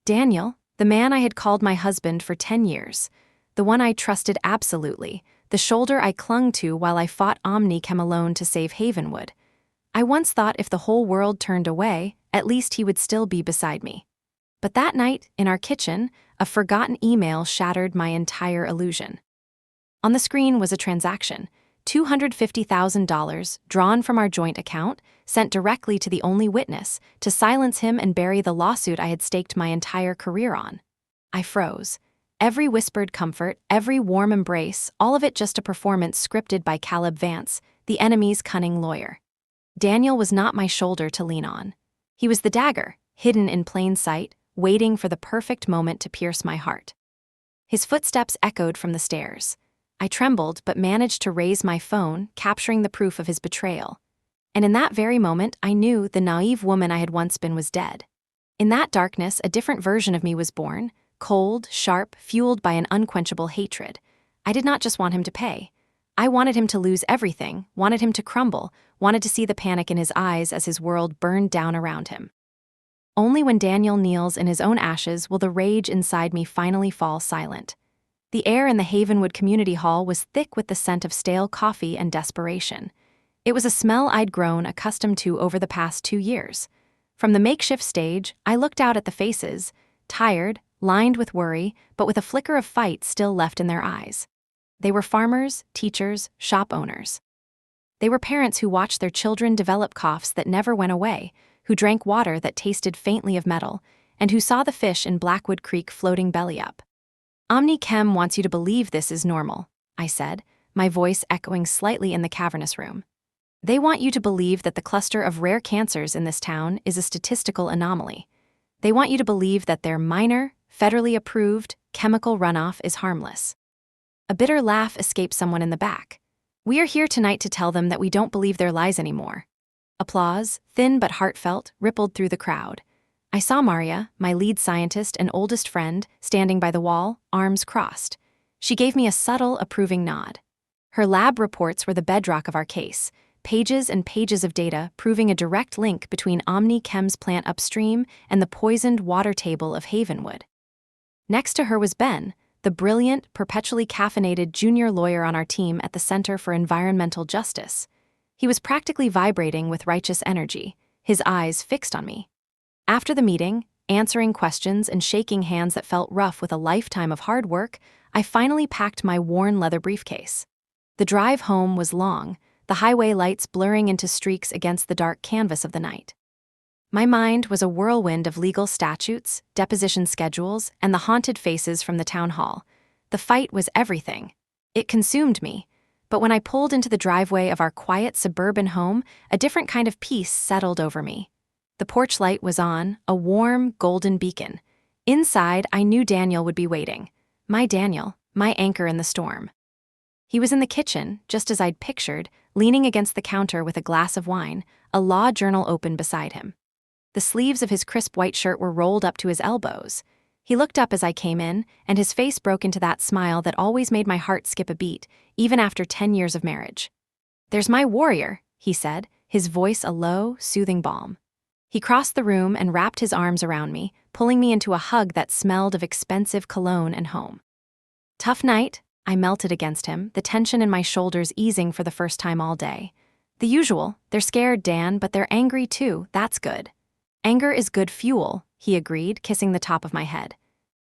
Daniel, the man I had called my husband for 10 years, the one I trusted absolutely, the shoulder I clung to while I fought Omnichem alone to save Havenwood. I once thought if the whole world turned away, at least he would still be beside me. But that night, in our kitchen, a forgotten email shattered my entire illusion. On the screen was a transaction, $250,000 drawn from our joint account, sent directly to the only witness, to silence him and bury the lawsuit I had staked my entire career on. I froze. Every whispered comfort, every warm embrace, all of it just a performance scripted by Caleb Vance, the enemy's cunning lawyer. Daniel was not my shoulder to lean on. He was the dagger, hidden in plain sight, waiting for the perfect moment to pierce my heart. His footsteps echoed from the stairs. I trembled but managed to raise my phone, capturing the proof of his betrayal. And in that very moment, I knew the naive woman I had once been was dead. In that darkness, a different version of me was born, cold, sharp, fueled by an unquenchable hatred. I did not just want him to pay. I wanted him to lose everything, wanted him to crumble, wanted to see the panic in his eyes as his world burned down around him. Only when Daniel kneels in his own ashes will the rage inside me finally fall silent. The air in the Havenwood Community Hall was thick with the scent of stale coffee and desperation. It was a smell I'd grown accustomed to over the past 2 years. From the makeshift stage, I looked out at the faces, tired, lined with worry, but with a flicker of fight still left in their eyes. They were farmers, teachers, shop owners. They were parents who watched their children develop coughs that never went away, who drank water that tasted faintly of metal, and who saw the fish in Blackwood Creek floating belly up. Omnichem wants you to believe this is normal, I said, my voice echoing slightly in the cavernous room. They want you to believe that the cluster of rare cancers in this town is a statistical anomaly. They want you to believe that their minor, federally approved, chemical runoff is harmless. A bitter laugh escaped someone in the back. We are here tonight to tell them that we don't believe their lies anymore. Applause, thin but heartfelt, rippled through the crowd. I saw Maria, my lead scientist and oldest friend, standing by the wall, arms crossed. She gave me a subtle, approving nod. Her lab reports were the bedrock of our case, pages and pages of data proving a direct link between Omnichem's plant upstream and the poisoned water table of Havenwood. Next to her was Ben, the brilliant, perpetually caffeinated junior lawyer on our team at the Center for Environmental Justice. He was practically vibrating with righteous energy, his eyes fixed on me. After the meeting, answering questions and shaking hands that felt rough with a lifetime of hard work, I finally packed my worn leather briefcase. The drive home was long, the highway lights blurring into streaks against the dark canvas of the night. My mind was a whirlwind of legal statutes, deposition schedules, and the haunted faces from the town hall. The fight was everything. It consumed me. But when I pulled into the driveway of our quiet suburban home, a different kind of peace settled over me. The porch light was on, a warm, golden beacon. Inside, I knew Daniel would be waiting. My Daniel, my anchor in the storm. He was in the kitchen, just as I'd pictured, leaning against the counter with a glass of wine, a law journal open beside him. The sleeves of his crisp white shirt were rolled up to his elbows. He looked up as I came in, and his face broke into that smile that always made my heart skip a beat, even after 10 years of marriage. "There's my warrior," he said, his voice a low, soothing balm. He crossed the room and wrapped his arms around me, pulling me into a hug that smelled of expensive cologne and home. "Tough night," I melted against him, the tension in my shoulders easing for the first time all day. "The usual. They're scared, Dan, but they're angry too. That's good." "Anger is good fuel," he agreed, kissing the top of my head.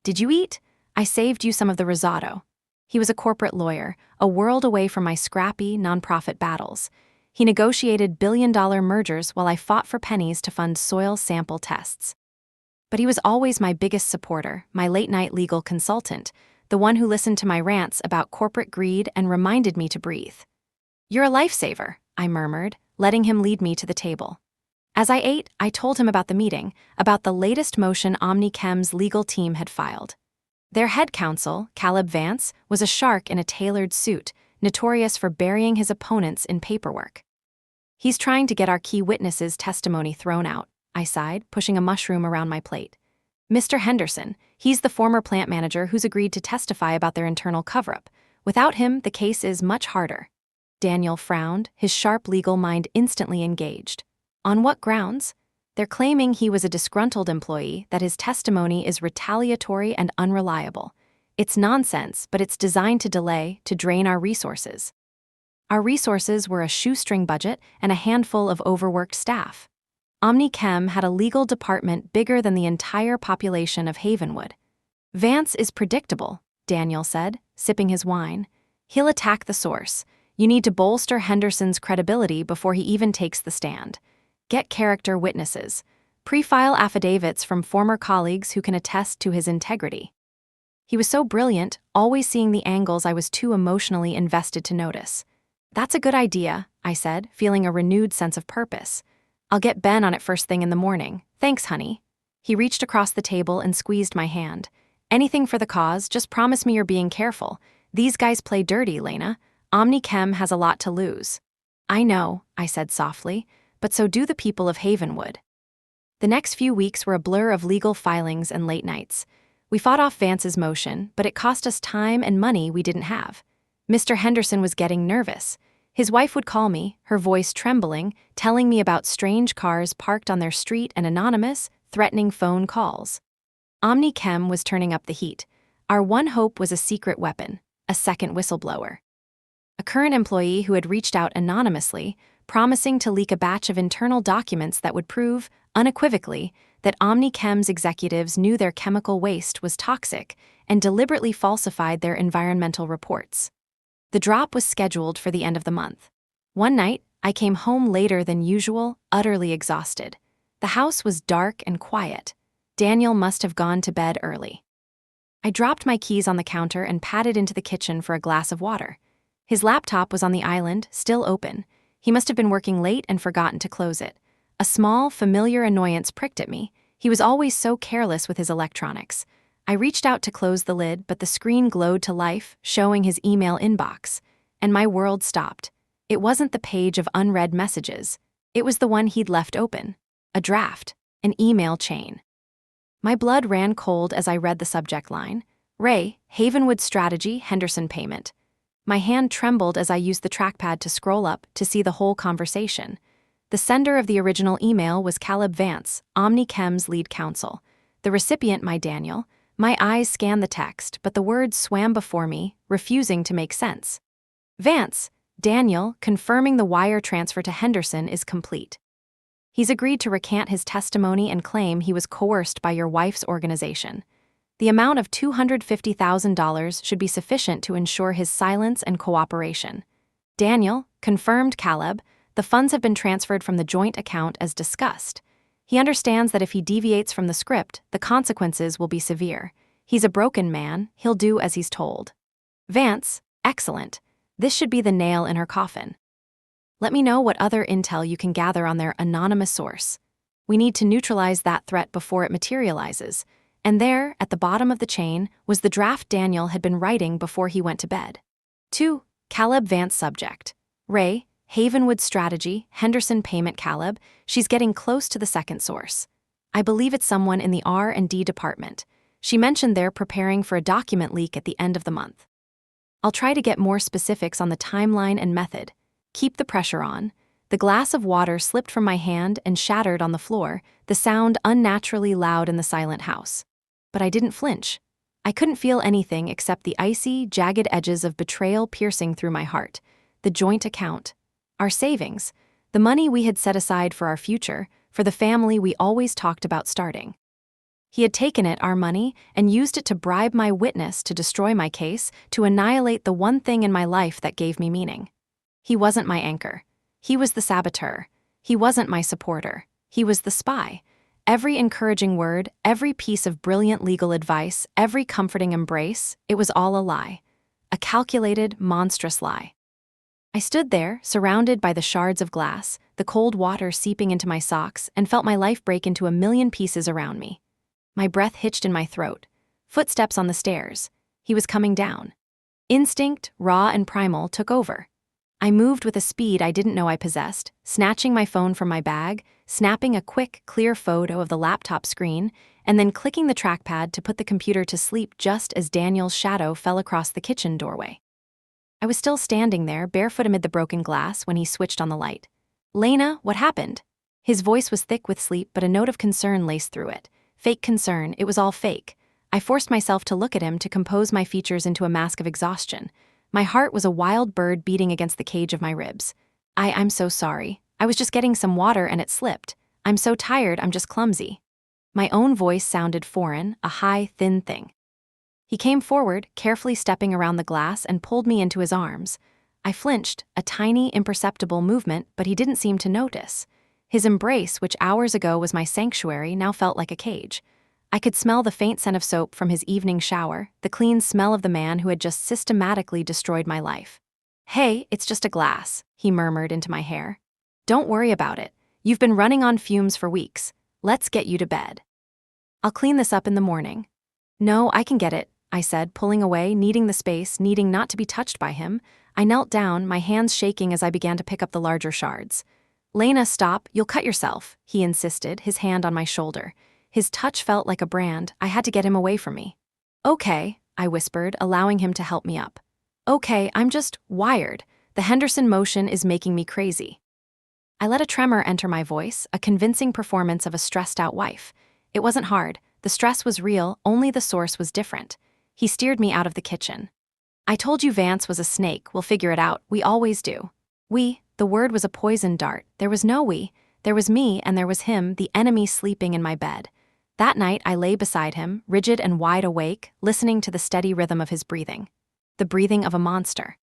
"Did you eat? I saved you some of the risotto." He was a corporate lawyer, a world away from my scrappy, nonprofit battles. He negotiated billion-dollar mergers while I fought for pennies to fund soil sample tests. But he was always my biggest supporter, my late-night legal consultant, the one who listened to my rants about corporate greed and reminded me to breathe. "You're a lifesaver," I murmured, letting him lead me to the table. As I ate, I told him about the meeting, about the latest motion Omnichem's legal team had filed. Their head counsel, Caleb Vance, was a shark in a tailored suit, notorious for burying his opponents in paperwork. "He's trying to get our key witnesses' testimony thrown out," I sighed, pushing a mushroom around my plate. "Mr. Henderson, he's the former plant manager who's agreed to testify about their internal cover-up. Without him, the case is much harder." Daniel frowned, his sharp legal mind instantly engaged. "On what grounds?" They're claiming he was a disgruntled employee, that his testimony is retaliatory and unreliable. It's nonsense, but it's designed to delay, to drain our resources. Our resources were a shoestring budget and a handful of overworked staff. OmniChem had a legal department bigger than the entire population of Havenwood. Vance is predictable, Daniel said, sipping his wine. He'll attack the source. You need to bolster Henderson's credibility before he even takes the stand. Get character witnesses. Pre-file affidavits from former colleagues who can attest to his integrity. He was so brilliant, always seeing the angles I was too emotionally invested to notice. That's a good idea, I said, feeling a renewed sense of purpose. I'll get Ben on it first thing in the morning. Thanks, honey. He reached across the table and squeezed my hand. Anything for the cause, just promise me you're being careful. These guys play dirty, Lena. OmniChem has a lot to lose. I know, I said softly, but so do the people of Havenwood. The next few weeks were a blur of legal filings and late nights. We fought off Vance's motion, but it cost us time and money we didn't have. Mr. Henderson was getting nervous. His wife would call me, her voice trembling, telling me about strange cars parked on their street and anonymous, threatening phone calls. OmniChem was turning up the heat. Our one hope was a secret weapon, a second whistleblower. A current employee who had reached out anonymously, promising to leak a batch of internal documents that would prove, unequivocally, that OmniChem's executives knew their chemical waste was toxic and deliberately falsified their environmental reports. The drop was scheduled for the end of the month. One night, I came home later than usual, utterly exhausted. The house was dark and quiet. Daniel must have gone to bed early. I dropped my keys on the counter and padded into the kitchen for a glass of water. His laptop was on the island, still open. He must have been working late and forgotten to close it. A small, familiar annoyance pricked at me. He was always so careless with his electronics. I reached out to close the lid, but the screen glowed to life, showing his email inbox. And my world stopped. It wasn't the page of unread messages. It was the one he'd left open. A draft. An email chain. My blood ran cold as I read the subject line. Ray, Havenwood Strategy, Henderson Payment. My hand trembled as I used the trackpad to scroll up to see the whole conversation. The sender of the original email was Caleb Vance, OmniChem's lead counsel. The recipient, my Daniel. My eyes scanned the text, but the words swam before me, refusing to make sense. Vance, Daniel, confirming the wire transfer to Henderson is complete. He's agreed to recant his testimony and claim he was coerced by your wife's organization. The amount of $250,000 should be sufficient to ensure his silence and cooperation. Daniel, confirmed Caleb, the funds have been transferred from the joint account as discussed. He understands that if he deviates from the script, the consequences will be severe. He's a broken man, he'll do as he's told. Vance, excellent. This should be the nail in her coffin. Let me know what other intel you can gather on their anonymous source. We need to neutralize that threat before it materializes. And there, at the bottom of the chain, was the draft Daniel had been writing before he went to bed. 2. Caleb Vance subject. Ray, Havenwood Strategy, Henderson Payment Caleb, she's getting close to the second source. I believe it's someone in the R&D department. She mentioned they're preparing for a document leak at the end of the month. I'll try to get more specifics on the timeline and method. Keep the pressure on. The glass of water slipped from my hand and shattered on the floor, the sound unnaturally loud in the silent house. But I didn't flinch. I couldn't feel anything except the icy, jagged edges of betrayal piercing through my heart. The joint account. Our savings. The money we had set aside for our future, for the family we always talked about starting. He had taken it, our money, and used it to bribe my witness to destroy my case, to annihilate the one thing in my life that gave me meaning. He wasn't my anchor. He was the saboteur. He wasn't my supporter. He was the spy. Every encouraging word, every piece of brilliant legal advice, every comforting embrace, it was all a lie. A calculated, monstrous lie. I stood there, surrounded by the shards of glass, the cold water seeping into my socks, and felt my life break into a million pieces around me. My breath hitched in my throat. Footsteps on the stairs. He was coming down. Instinct, raw and primal, took over. I moved with a speed I didn't know I possessed, snatching my phone from my bag, snapping a quick, clear photo of the laptop screen, and then clicking the trackpad to put the computer to sleep just as Daniel's shadow fell across the kitchen doorway. I was still standing there, barefoot amid the broken glass, when he switched on the light. Lena, what happened? His voice was thick with sleep, but a note of concern laced through it. Fake concern, it was all fake. I forced myself to look at him to compose my features into a mask of exhaustion. My heart was a wild bird beating against the cage of my ribs. I'm so sorry. I was just getting some water and it slipped. I'm so tired, I'm just clumsy. My own voice sounded foreign, a high, thin thing. He came forward, carefully stepping around the glass, and pulled me into his arms. I flinched, a tiny, imperceptible movement, but he didn't seem to notice. His embrace, which hours ago was my sanctuary, now felt like a cage. I could smell the faint scent of soap from his evening shower, the clean smell of the man who had just systematically destroyed my life. "Hey, it's just a glass," he murmured into my hair. "Don't worry about it. You've been running on fumes for weeks. Let's get you to bed. I'll clean this up in the morning." "No, I can get it," I said, pulling away, needing the space, needing not to be touched by him. I knelt down, my hands shaking as I began to pick up the larger shards. "Lena, stop, you'll cut yourself," he insisted, his hand on my shoulder. His touch felt like a brand. I had to get him away from me. "Okay," I whispered, allowing him to help me up. "Okay, I'm just wired. The Henderson motion is making me crazy." I let a tremor enter my voice, a convincing performance of a stressed-out wife. It wasn't hard. The stress was real, only the source was different. He steered me out of the kitchen. "I told you Vance was a snake. We'll figure it out. We always do." The word was a poison dart. There was no we. There was me, and there was him, the enemy, sleeping in my bed. That night, I lay beside him, rigid and wide awake, listening to the steady rhythm of his breathing. The breathing of a monster.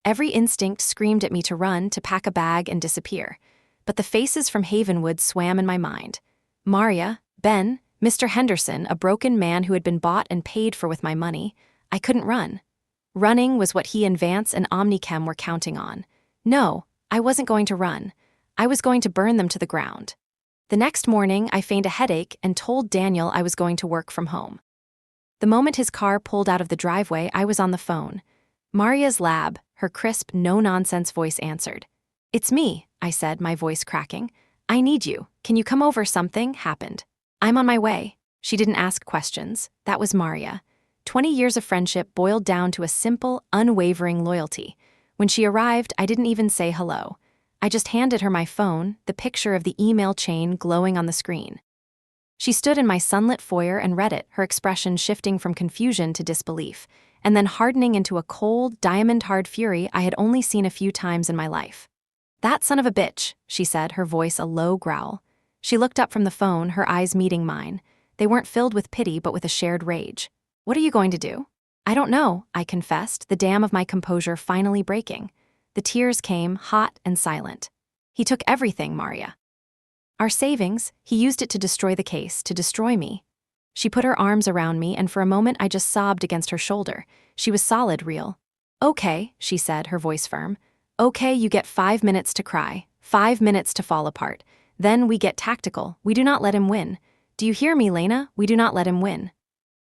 Every instinct screamed at me to run, to pack a bag and disappear. But the faces from Havenwood swam in my mind. Maria, Ben, Mr. Henderson, a broken man who had been bought and paid for with my money. I couldn't run. Running was what he and Vance and Omnichem were counting on. No, I wasn't going to run. I was going to burn them to the ground. The next morning, I feigned a headache and told Daniel I was going to work from home. The moment his car pulled out of the driveway, I was on the phone. Maria's lab, her crisp, no-nonsense voice answered. "It's me," I said, my voice cracking. "I need you. Can you come over? Something happened." "I'm on my way." She didn't ask questions. That was Maria. 20 years of friendship boiled down to a simple, unwavering loyalty. When she arrived, I didn't even say hello. I just handed her my phone, the picture of the email chain glowing on the screen. She stood in my sunlit foyer and read it, her expression shifting from confusion to disbelief, and then hardening into a cold, diamond-hard fury I had only seen a few times in my life. "That son of a bitch," she said, her voice a low growl. She looked up from the phone, her eyes meeting mine. They weren't filled with pity, but with a shared rage. "What are you going to do?" "I don't know," I confessed, the dam of my composure finally breaking. The tears came, hot and silent. "He took everything, Maria. Our savings, he used it to destroy the case, to destroy me." She put her arms around me, and for a moment I just sobbed against her shoulder. She was solid, real. "Okay," she said, her voice firm. "Okay, you get 5 minutes to cry, 5 minutes to fall apart. Then we get tactical. We do not let him win. Do you hear me, Lena? We do not let him win."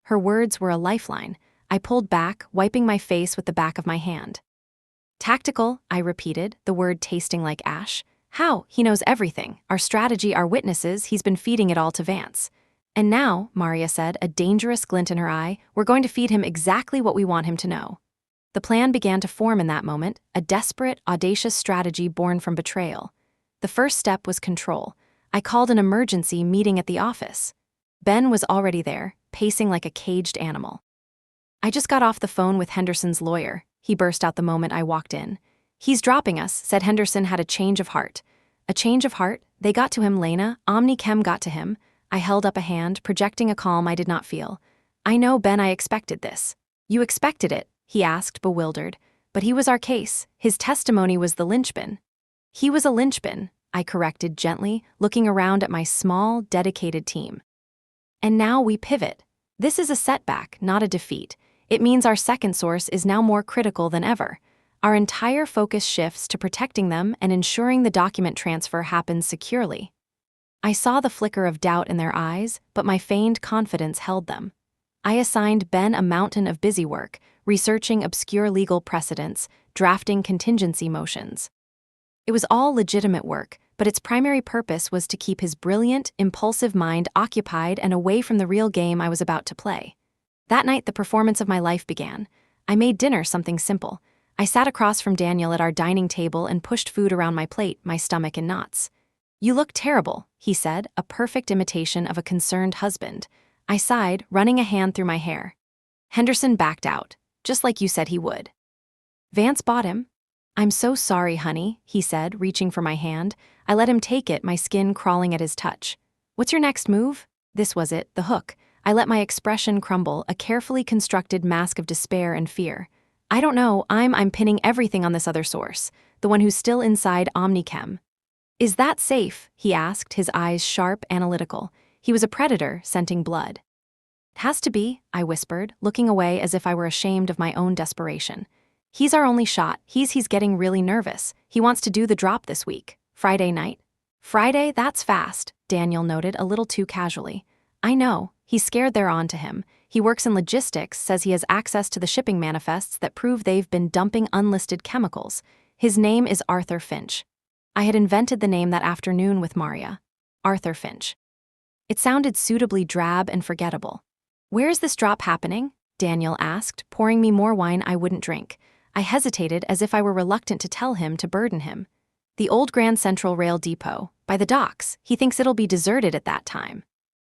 Her words were a lifeline. I pulled back, wiping my face with the back of my hand. "Tactical," I repeated, the word tasting like ash. "How? He knows everything. Our strategy, our witnesses, he's been feeding it all to Vance." "And now," Maria said, a dangerous glint in her eye, "we're going to feed him exactly what we want him to know." The plan began to form in that moment, a desperate, audacious strategy born from betrayal. The first step was control. I called an emergency meeting at the office. Ben was already there, pacing like a caged animal. "I just got off the phone with Henderson's lawyer," he burst out the moment I walked in. "He's dropping us," said Henderson had a change of heart. A change of heart? They got to him, Lena. Omnichem got to him. I held up a hand, projecting a calm I did not feel. "I know, Ben, I expected this." "You expected it?" he asked, bewildered. "But he was our case. His testimony was the linchpin." "He was a linchpin," I corrected gently, looking around at my small, dedicated team. "And now we pivot. This is a setback, not a defeat. It means our second source is now more critical than ever. Our entire focus shifts to protecting them and ensuring the document transfer happens securely." I saw the flicker of doubt in their eyes, but my feigned confidence held them. I assigned Ben a mountain of busy work, researching obscure legal precedents, drafting contingency motions. It was all legitimate work, but its primary purpose was to keep his brilliant, impulsive mind occupied and away from the real game I was about to play. That night, the performance of my life began. I made dinner something simple. I sat across from Daniel at our dining table and pushed food around my plate, my stomach in knots. You look terrible, he said, a perfect imitation of a concerned husband. I sighed, running a hand through my hair. Henderson backed out, just like you said he would. Vance bought him. I'm so sorry, honey, he said, reaching for my hand. I let him take it, my skin crawling at his touch. What's your next move? This was it, the hook. I let my expression crumble, a carefully constructed mask of despair and fear. I don't know, I'm pinning everything on this other source, the one who's still inside Omnichem. Is that safe? He asked, his eyes sharp, analytical. He was a predator, scenting blood. It has to be, I whispered, looking away as if I were ashamed of my own desperation. He's our only shot. He's getting really nervous. He wants to do the drop this week. Friday night. Friday? That's fast, Daniel noted a little too casually. I know. He's scared they're on to him. He works in logistics, says he has access to the shipping manifests that prove they've been dumping unlisted chemicals. His name is Arthur Finch. I had invented the name that afternoon with Maria. Arthur Finch. It sounded suitably drab and forgettable. Where is this drop happening? Daniel asked, pouring me more wine I wouldn't drink. I hesitated as if I were reluctant to tell him to burden him. The old Grand Central Rail Depot, by the docks. He thinks it'll be deserted at that time.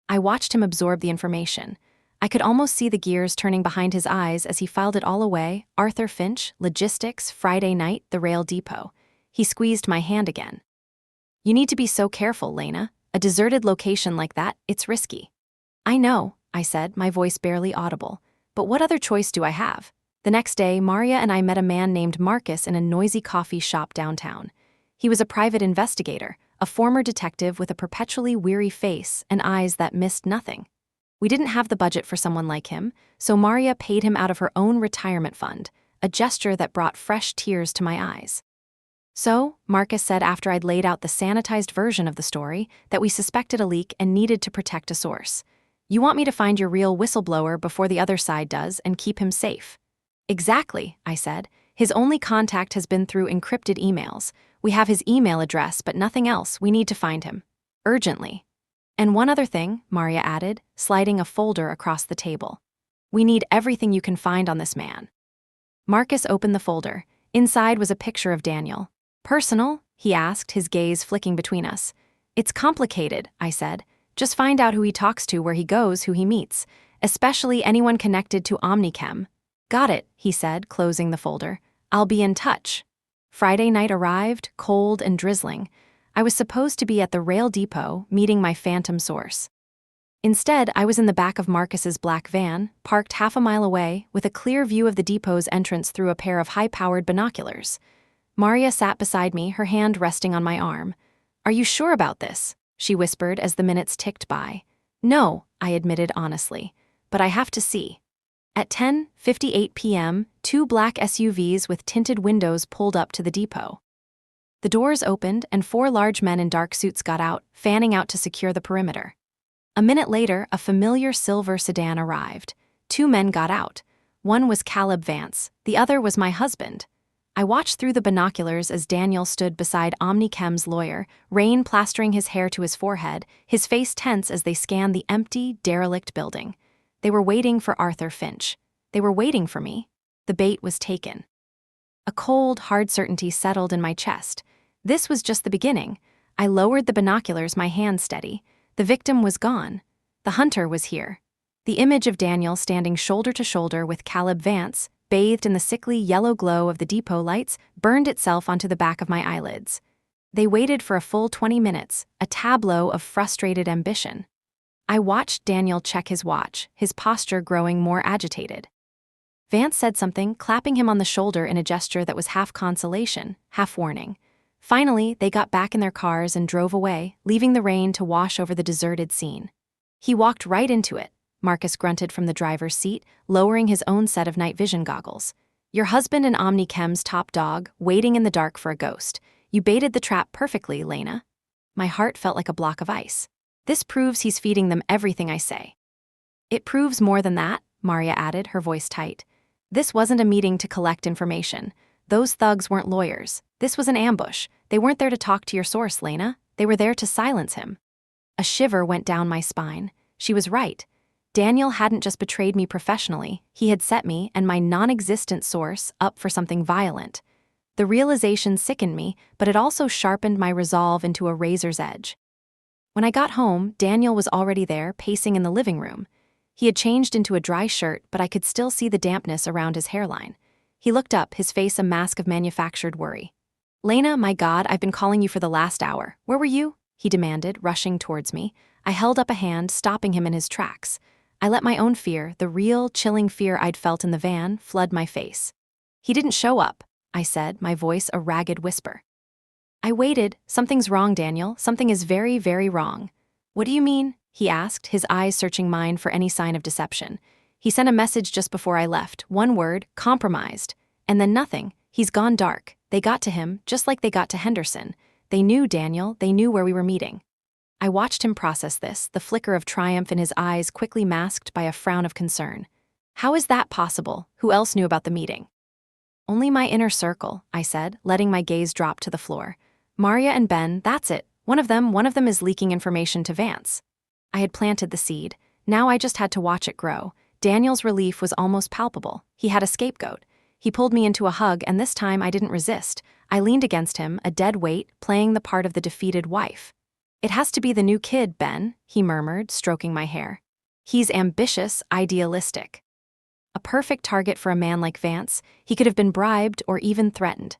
I watched him absorb the information. I could almost see the gears turning behind his eyes as he filed it all away. Arthur Finch, logistics, Friday night, the rail depot. He squeezed my hand again. You need to be so careful, Lena. A deserted location like that, it's risky. I know, I said, my voice barely audible. But what other choice do I have? The next day, Maria and I met a man named Marcus in a noisy coffee shop downtown. He was a private investigator, a former detective with a perpetually weary face and eyes that missed nothing. We didn't have the budget for someone like him, so Maria paid him out of her own retirement fund, a gesture that brought fresh tears to my eyes. So, Marcus said after I'd laid out the sanitized version of the story that we suspected a leak and needed to protect a source. You want me to find your real whistleblower before the other side does and keep him safe? Exactly, I said. His only contact has been through encrypted emails. We have his email address, but nothing else. We need to find him. Urgently. And one other thing, Maria added, sliding a folder across the table. We need everything you can find on this man. Marcus opened the folder. Inside was a picture of Daniel. Personal? He asked, his gaze flicking between us. It's complicated, I said. Just find out who he talks to, where he goes, who he meets, especially anyone connected to Omnichem. Got it, he said, closing the folder. I'll be in touch. Friday night arrived, cold and drizzling. I was supposed to be at the rail depot, meeting my phantom source. Instead, I was in the back of Marcus's black van, parked half a mile away, with a clear view of the depot's entrance through a pair of high-powered binoculars. Maria sat beside me, her hand resting on my arm. Are you sure about this? She whispered as the minutes ticked by. No, I admitted honestly, but I have to see. At 10:58 p.m., 2 black SUVs with tinted windows pulled up to the depot. The doors opened and 4 large men in dark suits got out, fanning out to secure the perimeter. A minute later, a familiar silver sedan arrived. 2 men got out. One was Caleb Vance, the other was my husband. I watched through the binoculars as Daniel stood beside Omnichem's lawyer, rain plastering his hair to his forehead, his face tense as they scanned the empty, derelict building. They were waiting for Arthur Finch. They were waiting for me. The bait was taken. A cold, hard certainty settled in my chest. This was just the beginning. I lowered the binoculars, my hand steady. The victim was gone. The hunter was here. The image of Daniel standing shoulder to shoulder with Caleb Vance, bathed in the sickly yellow glow of the depot lights, burned itself onto the back of my eyelids. They waited for a full 20 minutes, a tableau of frustrated ambition. I watched Daniel check his watch, his posture growing more agitated. Vance said something, clapping him on the shoulder in a gesture that was half consolation, half warning. Finally, they got back in their cars and drove away, leaving the rain to wash over the deserted scene. He walked right into it, Marcus grunted from the driver's seat, lowering his own set of night vision goggles. Your husband and Omnichem's top dog, waiting in the dark for a ghost. You baited the trap perfectly, Lena. My heart felt like a block of ice. This proves he's feeding them everything I say. It proves more than that, Maria added, her voice tight. This wasn't a meeting to collect information. Those thugs weren't lawyers. This was an ambush. They weren't there to talk to your source, Lena. They were there to silence him. A shiver went down my spine. She was right. Daniel hadn't just betrayed me professionally. He had set me and my non-existent source up for something violent. The realization sickened me, but it also sharpened my resolve into a razor's edge. When I got home, Daniel was already there, pacing in the living room. He had changed into a dry shirt, but I could still see the dampness around his hairline. He looked up, his face a mask of manufactured worry. "Lena, my God, I've been calling you for the last hour. Where were you?" he demanded, rushing towards me. I held up a hand, stopping him in his tracks. I let my own fear, the real, chilling fear I'd felt in the van, flood my face. "He didn't show up," I said, my voice a ragged whisper. "I waited. Something's wrong, Daniel. Something is very, very wrong." "What do you mean?" he asked, his eyes searching mine for any sign of deception. "He sent a message just before I left. One word, compromised. And then nothing. He's gone dark. They got to him, just like they got to Henderson. They knew, Daniel. They knew where we were meeting." I watched him process this, the flicker of triumph in his eyes quickly masked by a frown of concern. "How is that possible? Who else knew about the meeting?" "Only my inner circle," I said, letting my gaze drop to the floor. "Maria and Ben, that's it. One of them is leaking information to Vance." I had planted the seed. Now I just had to watch it grow. Daniel's relief was almost palpable. He had a scapegoat. He pulled me into a hug, and this time I didn't resist. I leaned against him, a dead weight, playing the part of the defeated wife. "It has to be the new kid, Ben," he murmured, stroking my hair. "He's ambitious, idealistic. A perfect target for a man like Vance. He could have been bribed or even threatened."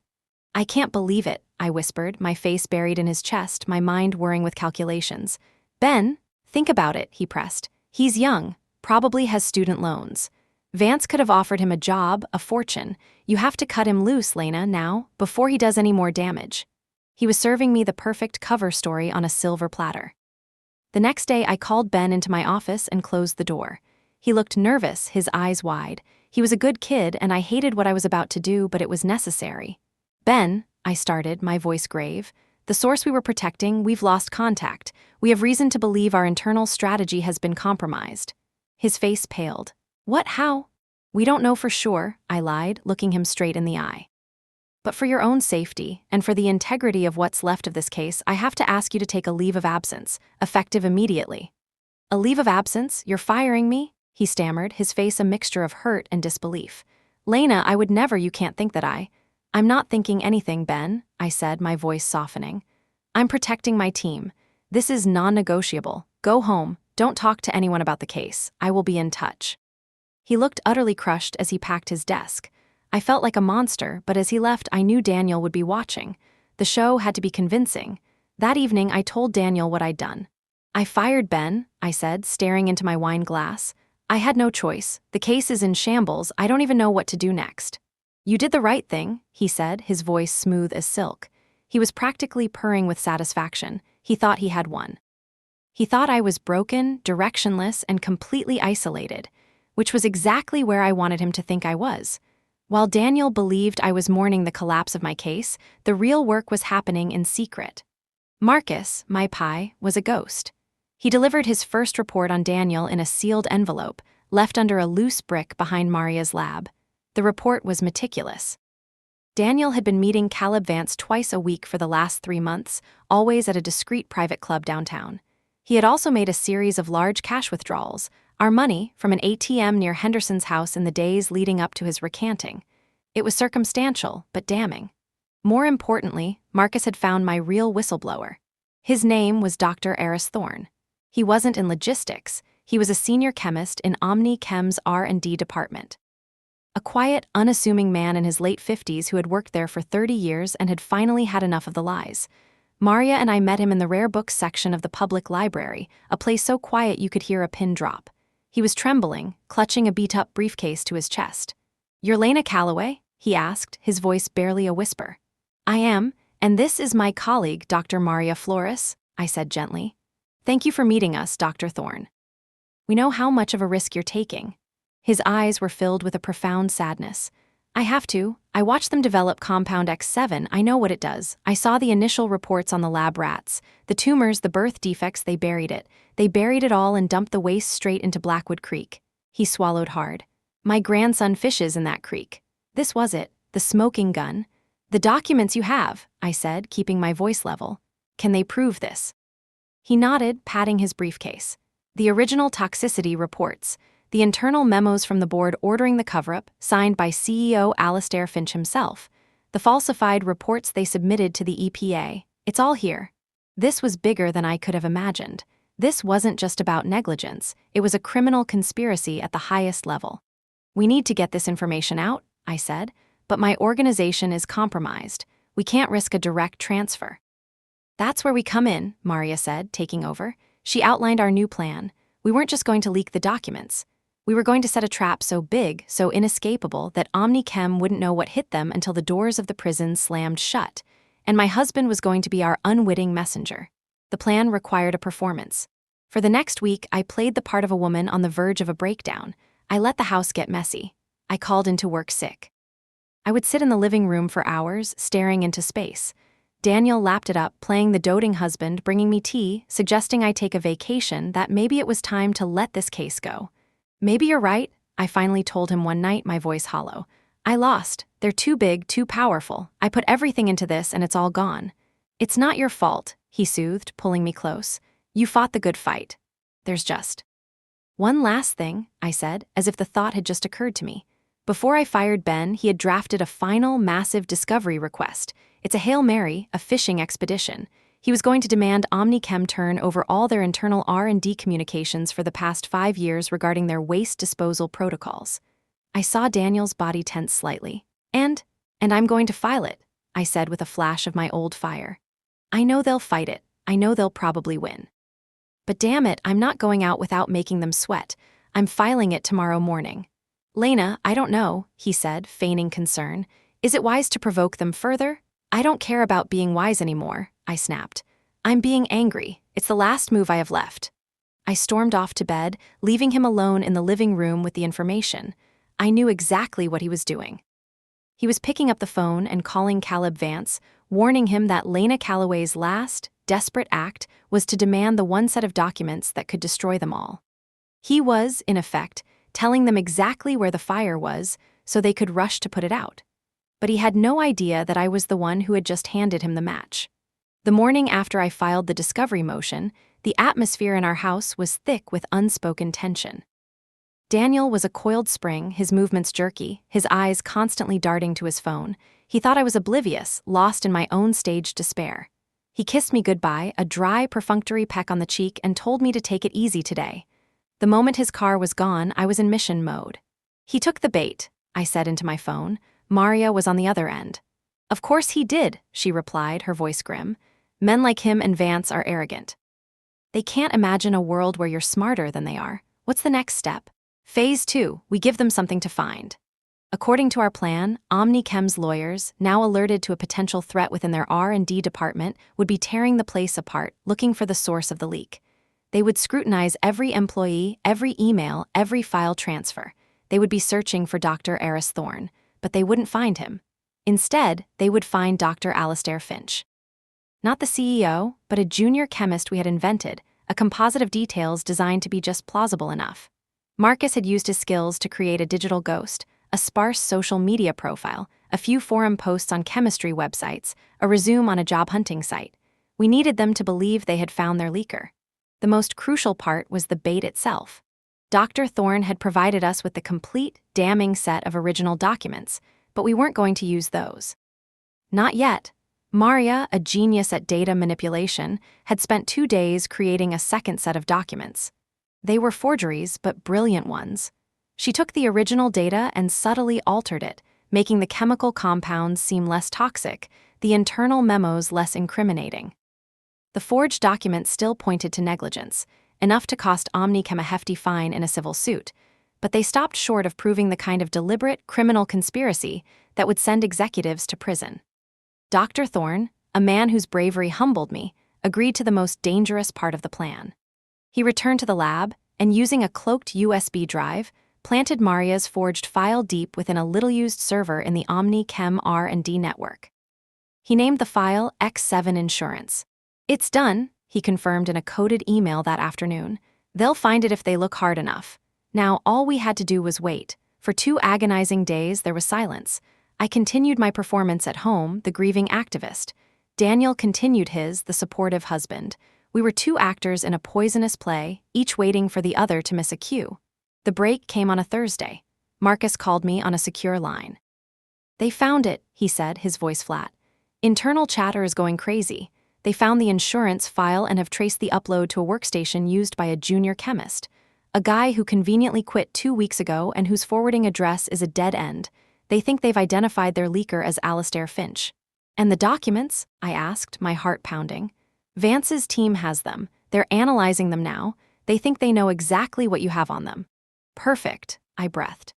"I can't believe it," I whispered, my face buried in his chest, my mind whirring with calculations. "Ben, think about it," he pressed. "He's young, probably has student loans. Vance could have offered him a job, a fortune. You have to cut him loose, Lena, now, before he does any more damage." He was serving me the perfect cover story on a silver platter. The next day, I called Ben into my office and closed the door. He looked nervous, his eyes wide. He was a good kid, and I hated what I was about to do, but it was necessary. "Ben," I started, my voice grave, "the source we were protecting, we've lost contact. We have reason to believe our internal strategy has been compromised." His face paled. "What? How?" "We don't know for sure," I lied, looking him straight in the eye. "But for your own safety, and for the integrity of what's left of this case, I have to ask you to take a leave of absence, effective immediately." "A leave of absence? You're firing me?" he stammered, his face a mixture of hurt and disbelief. "Lena, I would never. You can't think that I'm not thinking anything, Ben," I said, my voice softening. "I'm protecting my team. This is non-negotiable. Go home. Don't talk to anyone about the case. I will be in touch." He looked utterly crushed as he packed his desk. I felt like a monster, but as he left, I knew Daniel would be watching. The show had to be convincing. That evening, I told Daniel what I'd done. "I fired Ben," I said, staring into my wine glass. "I had no choice. The case is in shambles. I don't even know what to do next." "You did the right thing," he said, his voice smooth as silk. He was practically purring with satisfaction. He thought he had won. He thought I was broken, directionless, and completely isolated, which was exactly where I wanted him to think I was. While Daniel believed I was mourning the collapse of my case, the real work was happening in secret. Marcus, my pie, was a ghost. He delivered his first report on Daniel in a sealed envelope, left under a loose brick behind Maria's lab. The report was meticulous. Daniel had been meeting Caleb Vance twice a week for the last 3 months, always at a discreet private club downtown. He had also made a series of large cash withdrawals, our money, from an ATM near Henderson's house in the days leading up to his recanting. It was circumstantial, but damning. More importantly, Marcus had found my real whistleblower. His name was Dr. Eris Thorne. He wasn't in logistics. He was a senior chemist in Omni Chem's R&D department. A quiet, unassuming man in his late 50s who had worked there for 30 years and had finally had enough of the lies. Maria and I met him in the rare books section of the public library, a place so quiet you could hear a pin drop. He was trembling, clutching a beat-up briefcase to his chest. "You're Lena Calloway?" he asked, his voice barely a whisper. "I am, and this is my colleague, Dr. Maria Flores," I said gently. "Thank you for meeting us, Dr. Thorne. We know how much of a risk you're taking." His eyes were filled with a profound sadness. "I have to. I watched them develop compound X7. I know what it does. I saw the initial reports on the lab rats. The tumors, the birth defects, they buried it. They buried it all and dumped the waste straight into Blackwood Creek." He swallowed hard. "My grandson fishes in that creek. This was it, the smoking gun." "The documents you have," I said, keeping my voice level. "Can they prove this?" He nodded, patting his briefcase. "The original toxicity reports. The internal memos from the board ordering the cover-up, signed by CEO Alastair Finch himself. The falsified reports they submitted to the EPA. It's all here. This was bigger than I could have imagined. This wasn't just about negligence, it was a criminal conspiracy at the highest level. We need to get this information out, I said, but my organization is compromised. We can't risk a direct transfer. That's where we come in, Maria said, taking over. She outlined our new plan. We weren't just going to leak the documents. We were going to set a trap so big, so inescapable, that OmniChem wouldn't know what hit them until the doors of the prison slammed shut. And my husband was going to be our unwitting messenger. The plan required a performance. For the next week, I played the part of a woman on the verge of a breakdown. I let the house get messy. I called into work sick. I would sit in the living room for hours, staring into space. Daniel lapped it up, playing the doting husband, bringing me tea, suggesting I take a vacation, that maybe it was time to let this case go. Maybe you're right, I finally told him one night, my voice hollow. I lost. They're too big, too powerful. I put everything into this and it's all gone. It's not your fault, he soothed, pulling me close. You fought the good fight. There's just one last thing, I said, as if the thought had just occurred to me. Before I fired Ben, he had drafted a final, massive discovery request. It's a Hail Mary, a fishing expedition. He was going to demand OmniChem turn over all their internal R&D communications for the past 5 years regarding their waste disposal protocols. I saw Daniel's body tense slightly. And I'm going to file it, I said with a flash of my old fire. I know they'll fight it. I know they'll probably win. But damn it, I'm not going out without making them sweat. I'm filing it tomorrow morning. Lena, I don't know, he said, feigning concern. Is it wise to provoke them further? I don't care about being wise anymore, I snapped. I'm being angry. It's the last move I have left. I stormed off to bed, leaving him alone in the living room with the information. I knew exactly what he was doing. He was picking up the phone and calling Caleb Vance, warning him that Lena Calloway's last, desperate act was to demand the one set of documents that could destroy them all. He was, in effect, telling them exactly where the fire was so they could rush to put it out. But he had no idea that I was the one who had just handed him the match. The morning after I filed the discovery motion, the atmosphere in our house was thick with unspoken tension. Daniel was a coiled spring, his movements jerky, his eyes constantly darting to his phone. He thought I was oblivious, lost in my own staged despair. He kissed me goodbye, a dry, perfunctory peck on the cheek, and told me to take it easy today. The moment his car was gone, I was in mission mode. He took the bait, I said into my phone. Maria was on the other end. Of course he did, she replied, her voice grim. Men like him and Vance are arrogant. They can't imagine a world where you're smarter than they are. What's the next step? Phase 2, we give them something to find. According to our plan, OmniChem's lawyers, now alerted to a potential threat within their R&D department, would be tearing the place apart, looking for the source of the leak. They would scrutinize every employee, every email, every file transfer. They would be searching for Dr. Eris Thorne, but they wouldn't find him. Instead, they would find Dr. Alastair Finch. Not the CEO, but a junior chemist we had invented, a composite of details designed to be just plausible enough. Marcus had used his skills to create a digital ghost, a sparse social media profile, a few forum posts on chemistry websites, a resume on a job hunting site. We needed them to believe they had found their leaker. The most crucial part was the bait itself. Dr. Thorne had provided us with the complete, damning set of original documents, but we weren't going to use those. Not yet. Maria, a genius at data manipulation, had spent 2 days creating a second set of documents. They were forgeries, but brilliant ones. She took the original data and subtly altered it, making the chemical compounds seem less toxic, the internal memos less incriminating. The forged documents still pointed to negligence, enough to cost OmniChem a hefty fine in a civil suit, but they stopped short of proving the kind of deliberate criminal conspiracy that would send executives to prison. Dr. Thorne, a man whose bravery humbled me, agreed to the most dangerous part of the plan. He returned to the lab and, using a cloaked USB drive, planted Maria's forged file deep within a little-used server in the OmniChem R&D network. He named the file X7 Insurance. It's done, he confirmed in a coded email that afternoon. They'll find it if they look hard enough. Now, all we had to do was wait. For 2 agonizing days, there was silence. I continued my performance at home, the grieving activist. Daniel continued his, the supportive husband. We were 2 actors in a poisonous play, each waiting for the other to miss a cue. The break came on a Thursday. Marcus called me on a secure line. They found it, he said, his voice flat. Internal chatter is going crazy. They found the insurance file and have traced the upload to a workstation used by a junior chemist, a guy who conveniently quit 2 weeks ago and whose forwarding address is a dead end. They think they've identified their leaker as Alastair Finch. And the documents? I asked, my heart pounding. Vance's team has them. They're analyzing them now. They think they know exactly what you have on them. Perfect, I breathed.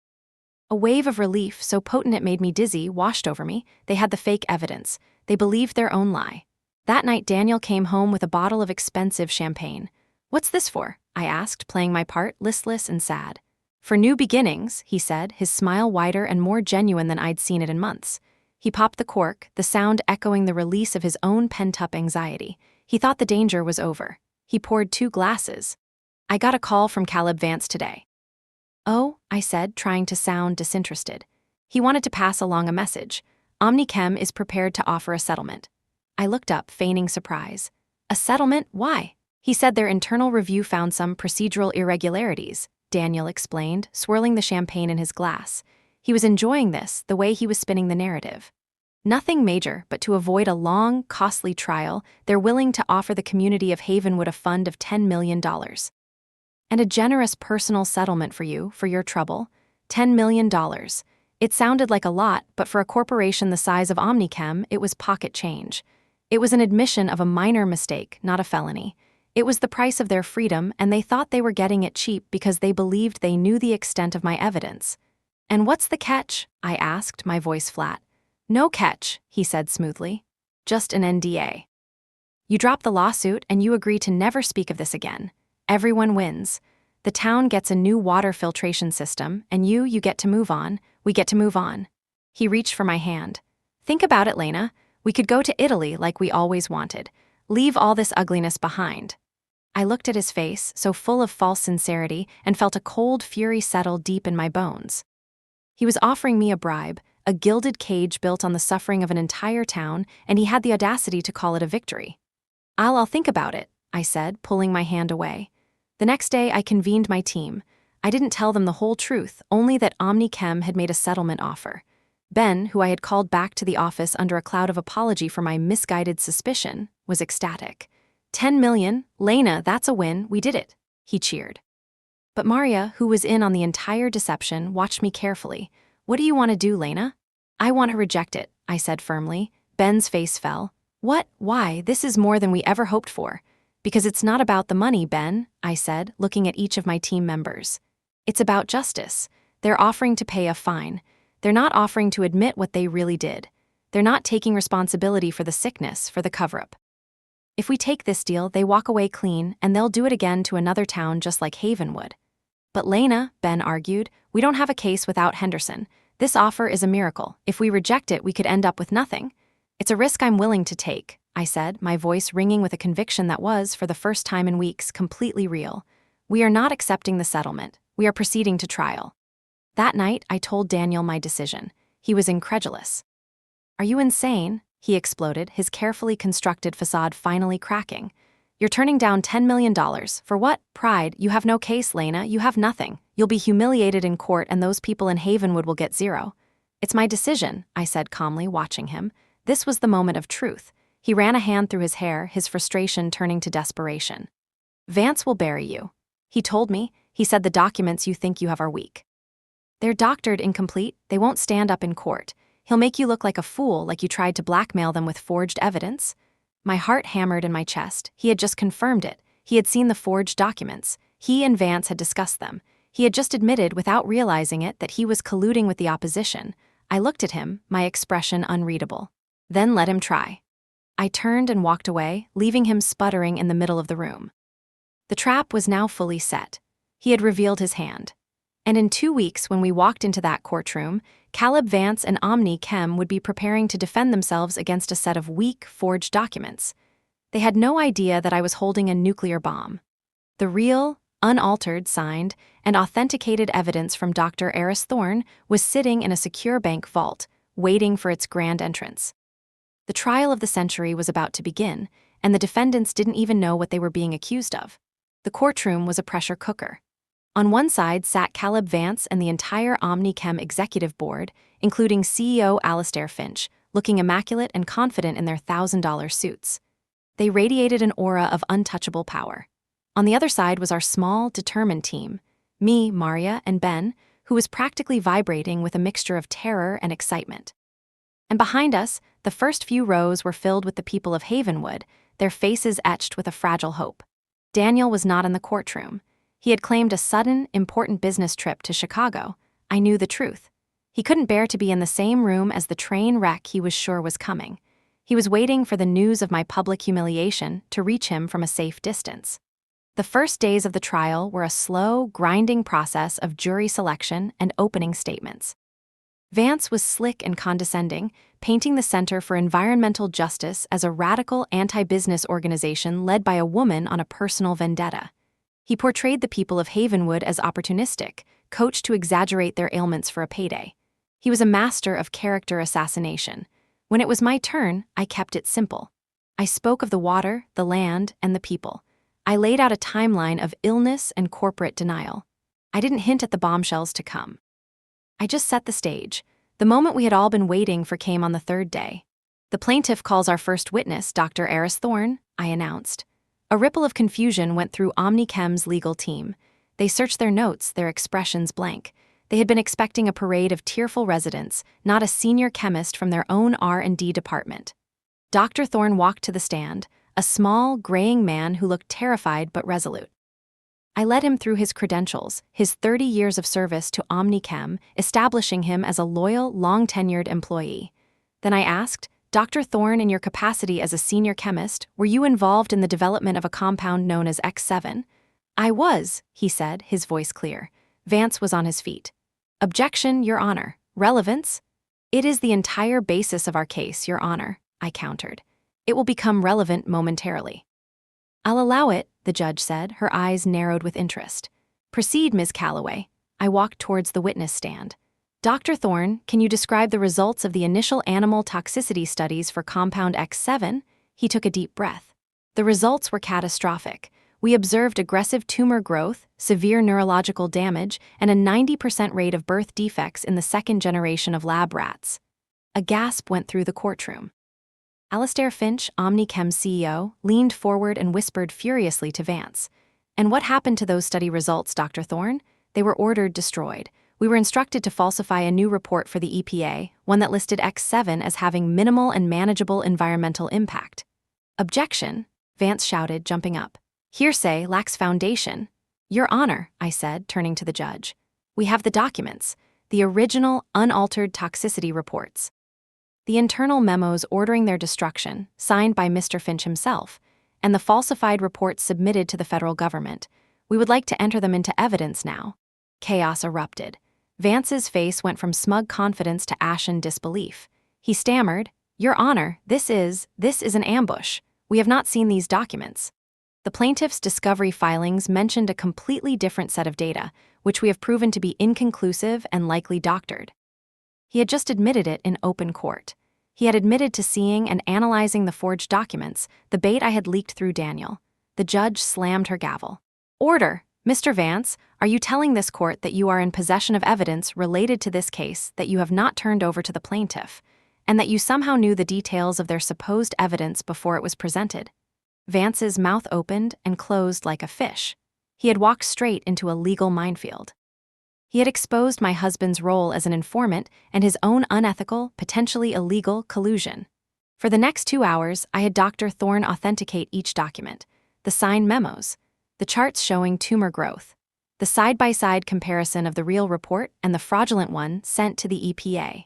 A wave of relief, so potent it made me dizzy, washed over me. They had the fake evidence. They believed their own lie. That night, Daniel came home with a bottle of expensive champagne. What's this for? I asked, playing my part, listless and sad. For new beginnings, he said, his smile wider and more genuine than I'd seen it in months. He popped the cork, the sound echoing the release of his own pent-up anxiety. He thought the danger was over. He poured 2 glasses. I got a call from Caleb Vance today. Oh, I said, trying to sound disinterested. He wanted to pass along a message. Omnichem is prepared to offer a settlement. I looked up, feigning surprise. A settlement? Why? He said their internal review found some procedural irregularities, Daniel explained, swirling the champagne in his glass. He was enjoying this, the way he was spinning the narrative. Nothing major, but to avoid a long, costly trial, they're willing to offer the community of Havenwood a fund of $10 million. And a generous personal settlement for you, for your trouble. $10 million. It sounded like a lot, but for a corporation the size of Omnichem, it was pocket change. It was an admission of a minor mistake, not a felony. It was the price of their freedom, and they thought they were getting it cheap because they believed they knew the extent of my evidence. And what's the catch? I asked, my voice flat. No catch, he said smoothly. Just an NDA. You drop the lawsuit and you agree to never speak of this again. Everyone wins. The town gets a new water filtration system, and you get to move on. We get to move on. He reached for my hand. Think about it, Lena. We could go to Italy like we always wanted. Leave all this ugliness behind. I looked at his face, so full of false sincerity, and felt a cold fury settle deep in my bones. He was offering me a bribe, a gilded cage built on the suffering of an entire town, and he had the audacity to call it a victory. I'll think about it, I said, pulling my hand away. The next day, I convened my team. I didn't tell them the whole truth, only that Omnichem had made a settlement offer. Ben, who I had called back to the office under a cloud of apology for my misguided suspicion, was ecstatic. 10 million? Lena, that's a win, we did it, he cheered. But Maria, who was in on the entire deception, watched me carefully. What do you want to do, Lena? I want to reject it, I said firmly. Ben's face fell. What? Why? This is more than we ever hoped for. Because it's not about the money, Ben, I said, looking at each of my team members. It's about justice. They're offering to pay a fine. They're not offering to admit what they really did. They're not taking responsibility for the sickness, for the cover-up. If we take this deal, they walk away clean, and they'll do it again to another town just like Havenwood. But Lena, Ben argued, we don't have a case without Henderson. This offer is a miracle. If we reject it, we could end up with nothing. It's a risk I'm willing to take, I said, my voice ringing with a conviction that was, for the first time in weeks, completely real. We are not accepting the settlement. We are proceeding to trial. That night, I told Daniel my decision. He was incredulous. Are you insane? He exploded, his carefully constructed facade finally cracking. You're turning down $10 million. For what? Pride. You have no case, Lena. You have nothing. You'll be humiliated in court, and those people in Havenwood will get zero. It's my decision, I said calmly, watching him. This was the moment of truth. He ran a hand through his hair, his frustration turning to desperation. Vance will bury you. He told me. He said the documents you think you have are weak. They're doctored incomplete. They won't stand up in court. He'll make you look like a fool, like you tried to blackmail them with forged evidence. My heart hammered in my chest. He had just confirmed it. He had seen the forged documents. He and Vance had discussed them. He had just admitted, without realizing it, that he was colluding with the opposition. I looked at him, my expression unreadable. Then let him try. I turned and walked away, leaving him sputtering in the middle of the room. The trap was now fully set. He had revealed his hand. And in 2 weeks, when we walked into that courtroom, Caleb Vance and Omnichem would be preparing to defend themselves against a set of weak, forged documents. They had no idea that I was holding a nuclear bomb. The real, unaltered, signed, and authenticated evidence from Dr. Eris Thorne was sitting in a secure bank vault, waiting for its grand entrance. The trial of the century was about to begin, and the defendants didn't even know what they were being accused of. The courtroom was a pressure cooker. On one side sat Caleb Vance and the entire OmniChem executive board, including CEO Alastair Finch, looking immaculate and confident in their $1,000 suits. They radiated an aura of untouchable power. On the other side was our small, determined team, me, Maria, and Ben, who was practically vibrating with a mixture of terror and excitement. And behind us, the first few rows were filled with the people of Havenwood, their faces etched with a fragile hope. Daniel was not in the courtroom. He had claimed a sudden, important business trip to Chicago. I knew the truth. He couldn't bear to be in the same room as the train wreck he was sure was coming. He was waiting for the news of my public humiliation to reach him from a safe distance. The first days of the trial were a slow, grinding process of jury selection and opening statements. Vance was slick and condescending, painting the Center for Environmental Justice as a radical anti-business organization led by a woman on a personal vendetta. He portrayed the people of Havenwood as opportunistic, coached to exaggerate their ailments for a payday. He was a master of character assassination. When it was my turn, I kept it simple. I spoke of the water, the land, and the people. I laid out a timeline of illness and corporate denial. I didn't hint at the bombshells to come. I just set the stage. The moment we had all been waiting for came on the third day. The plaintiff calls our first witness, Dr. Eris Thorne, I announced. A ripple of confusion went through OmniChem's legal team. They searched their notes, their expressions blank. They had been expecting a parade of tearful residents, not a senior chemist from their own R&D department. Dr. Thorne walked to the stand, a small, graying man who looked terrified but resolute. I led him through his credentials, his 30 years of service to OmniChem, establishing him as a loyal, long-tenured employee. Then I asked, Dr. Thorne, in your capacity as a senior chemist, were you involved in the development of a compound known as X7? I was, he said, his voice clear. Vance was on his feet. Objection, Your Honor. Relevance? It is the entire basis of our case, Your Honor, I countered. It will become relevant momentarily. I'll allow it, the judge said, her eyes narrowed with interest. Proceed, Ms. Calloway. I walked towards the witness stand. Dr. Thorne, can you describe the results of the initial animal toxicity studies for compound X7? He took a deep breath. The results were catastrophic. We observed aggressive tumor growth, severe neurological damage, and a 90% rate of birth defects in the second generation of lab rats. A gasp went through the courtroom. Alastair Finch, OmniChem CEO, leaned forward and whispered furiously to Vance. And what happened to those study results, Dr. Thorne? They were ordered destroyed. We were instructed to falsify a new report for the EPA, one that listed X7 as having minimal and manageable environmental impact. Objection, Vance shouted, jumping up. Hearsay lacks foundation. Your Honor, I said, turning to the judge. We have the documents, the original, unaltered toxicity reports. The internal memos ordering their destruction, signed by Mr. Finch himself, and the falsified reports submitted to the federal government. We would like to enter them into evidence now. Chaos erupted. Vance's face went from smug confidence to ashen disbelief. He stammered, Your Honor, this is an ambush. We have not seen these documents. The plaintiff's discovery filings mentioned a completely different set of data, which we have proven to be inconclusive and likely doctored. He had just admitted it in open court. He had admitted to seeing and analyzing the forged documents, the bait I had leaked through Daniel. The judge slammed her gavel. Order! Mr. Vance, are you telling this court that you are in possession of evidence related to this case that you have not turned over to the plaintiff, and that you somehow knew the details of their supposed evidence before it was presented? Vance's mouth opened and closed like a fish. He had walked straight into a legal minefield. He had exposed my husband's role as an informant and his own unethical, potentially illegal collusion. For the next 2 hours, I had Dr. Thorne authenticate each document, the signed memos, the charts showing tumor growth, the side-by-side comparison of the real report and the fraudulent one sent to the EPA.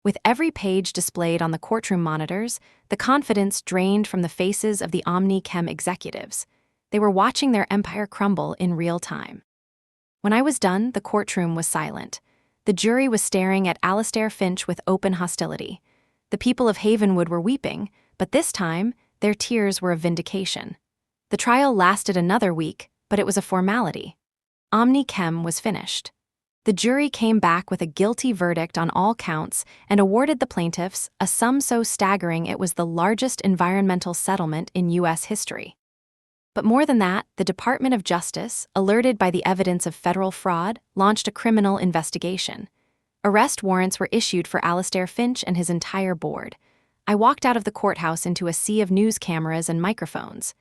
With every page displayed on the courtroom monitors, the confidence drained from the faces of the OmniChem executives. They were watching their empire crumble in real time. When I was done, the courtroom was silent. The jury was staring at Alastair Finch with open hostility. The people of Havenwood were weeping, but this time, their tears were of vindication. The trial lasted another week, but it was a formality. OmniChem was finished. The jury came back with a guilty verdict on all counts and awarded the plaintiffs a sum so staggering it was the largest environmental settlement in U.S. history. But more than that, the Department of Justice, alerted by the evidence of federal fraud, launched a criminal investigation. Arrest warrants were issued for Alastair Finch and his entire board. I walked out of the courthouse into a sea of news cameras and microphones.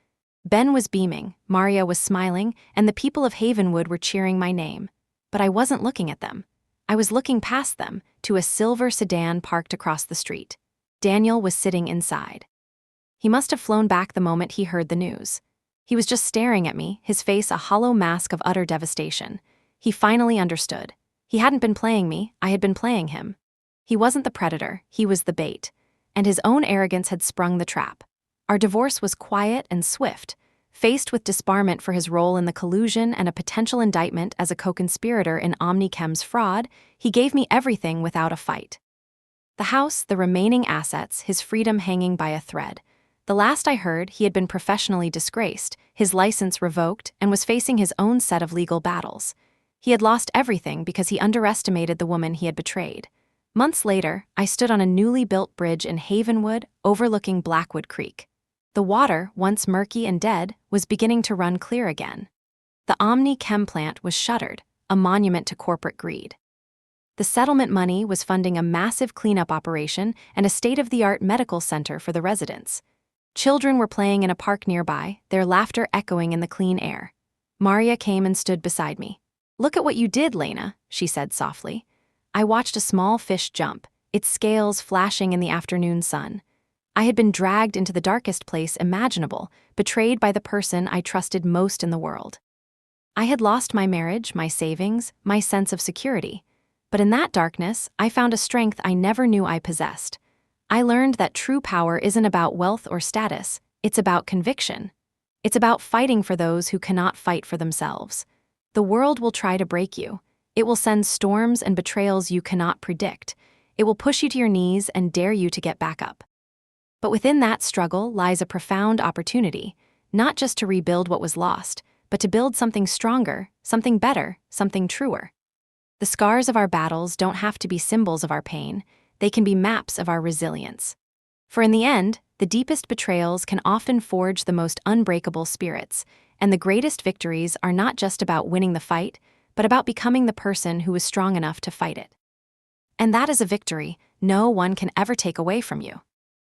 Ben was beaming, Maria was smiling, and the people of Havenwood were cheering my name. But I wasn't looking at them. I was looking past them, to a silver sedan parked across the street. Daniel was sitting inside. He must have flown back the moment he heard the news. He was just staring at me, his face a hollow mask of utter devastation. He finally understood. He hadn't been playing me, I had been playing him. He wasn't the predator, he was the bait. And his own arrogance had sprung the trap. Our divorce was quiet and swift. Faced with disbarment for his role in the collusion and a potential indictment as a co-conspirator in Omnichem's fraud, he gave me everything without a fight. The house, the remaining assets, his freedom hanging by a thread. The last I heard, he had been professionally disgraced, his license revoked, and was facing his own set of legal battles. He had lost everything because he underestimated the woman he had betrayed. Months later, I stood on a newly built bridge in Havenwood, overlooking Blackwood Creek. The water, once murky and dead, was beginning to run clear again. The Omnichem plant was shuttered, a monument to corporate greed. The settlement money was funding a massive cleanup operation and a state-of-the-art medical center for the residents. Children were playing in a park nearby, their laughter echoing in the clean air. Maria came and stood beside me. "Look at what you did, Lena," she said softly. I watched a small fish jump, its scales flashing in the afternoon sun. I had been dragged into the darkest place imaginable, betrayed by the person I trusted most in the world. I had lost my marriage, my savings, my sense of security. But in that darkness, I found a strength I never knew I possessed. I learned that true power isn't about wealth or status, it's about conviction. It's about fighting for those who cannot fight for themselves. The world will try to break you. It will send storms and betrayals you cannot predict. It will push you to your knees and dare you to get back up. But within that struggle lies a profound opportunity, not just to rebuild what was lost, but to build something stronger, something better, something truer. The scars of our battles don't have to be symbols of our pain, they can be maps of our resilience. For in the end, the deepest betrayals can often forge the most unbreakable spirits, and the greatest victories are not just about winning the fight, but about becoming the person who is strong enough to fight it. And that is a victory no one can ever take away from you.